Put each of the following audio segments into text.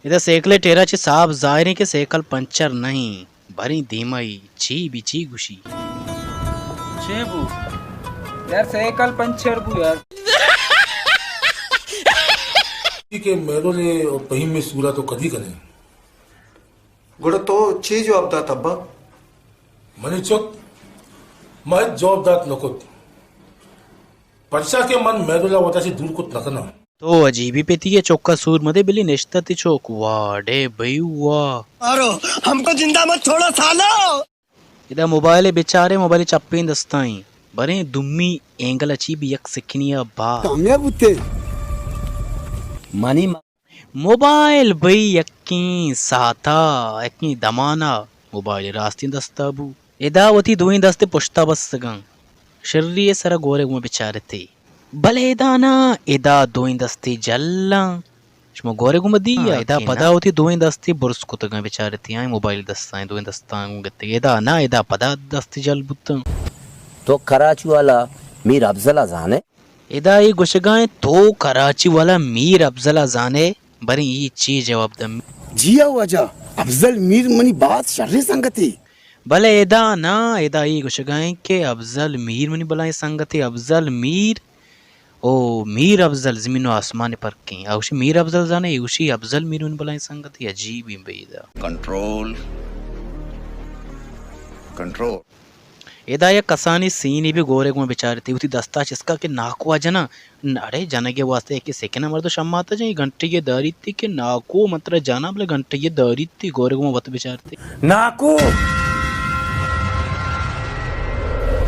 इधर सेकले टेराची साफ जाहिर के सेकल पंचर नहीं भरी धीमई छी बिची गुशी छेबू यार साइकिल पंचर बू यार के मेरो ने पही में सूरा तो कधी कने गुड तो ची जवाब दात अब्बा मनी चोक मैं जवाब दात नकोत परसा के मन मेरुला वताशी दूर कुत नकना तो अजीबी पेती है चौका सूर मदे बिली नेश्ता ती चौक वाह डे भाई वाह अरे हमको जिंदा मत छोड़ो सालो। इधर मोबाइल बेचारे मोबाइल चप्पे दस्ताई बरे दुम्मी एंगल अच्छी भी यक सिखनिया बा कामयाब होते मनी मोबाइल भाई यक्की साथा यक्की दमाना मोबाइल रास्ती दस्ताबू इदा वती दुई दस्ते पुश्ता बस गं शर्री सरा गोरे गुम बेचारे थे भले दाना इदा दुई दस्ते जल्ला शmo गोरे गुम दिया इदा पदा होती दुई दस्ते बुर्स कुत गं बेचारे थे आई मोबाइल दस्ताएं दुई दस्तांग गते इदा ना इदा पदा दस्ते जल बुत तो कराची वाला मीर अफजल जाने इदा ये गुशगाएं तो कराची वाला मीर अफजल जाने बरी ये चीज जवाब दम जिया वजह अफजल मीर मनी बात शर्री संगति भले इदा ना इदा ये गुशगाएं के अफजल मीर मनी बलाए संगति अफजल मीर ओ मीर अफजल जमीनो आसमान पर की औशी मीर अफजल जाने उसी अफजल मीर मनी बलाए संगति अजीब ही बेदा कंट्रोल कंट्रोल इदा ये कसानी सीनी भी गोरे को बेचारे थी उसी दस्ता चिसका के नाको जना अरे जाने के वास्ते कि सेकंड नंबर तो शम्मा था जाई घंटे ये दारी थी कि नाको मतलब जाना बोले घंटे ये दारी थी गोरे को बत बेचारे थे नाको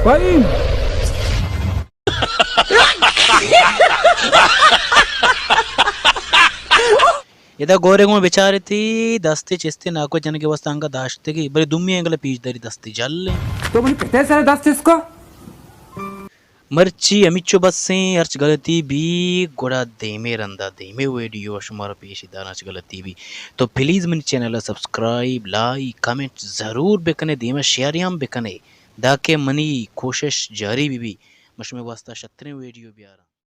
भाई इदा गोरे को बेचारे थी दस्ते चिस्ते नाको जन के वास्ते अंगा दाश्ते की बड़े दुम्मी एंगल पीछ दरी दस्ती जल तो मुझे कितने सारे दस्त इसको मर्ची अमिचो बस से अर्च गलती भी गोड़ा देमे रंदा देमे वीडियो शुमार पेश दानाच गलती भी तो प्लीज मेरे चैनल सब्सक्राइब लाइक कमेंट जरूर बेकने देमे शेयर याम बेकने दाके मनी कोशिश जारी भी मशमे वास्ता 17 वीडियो भी आ रहा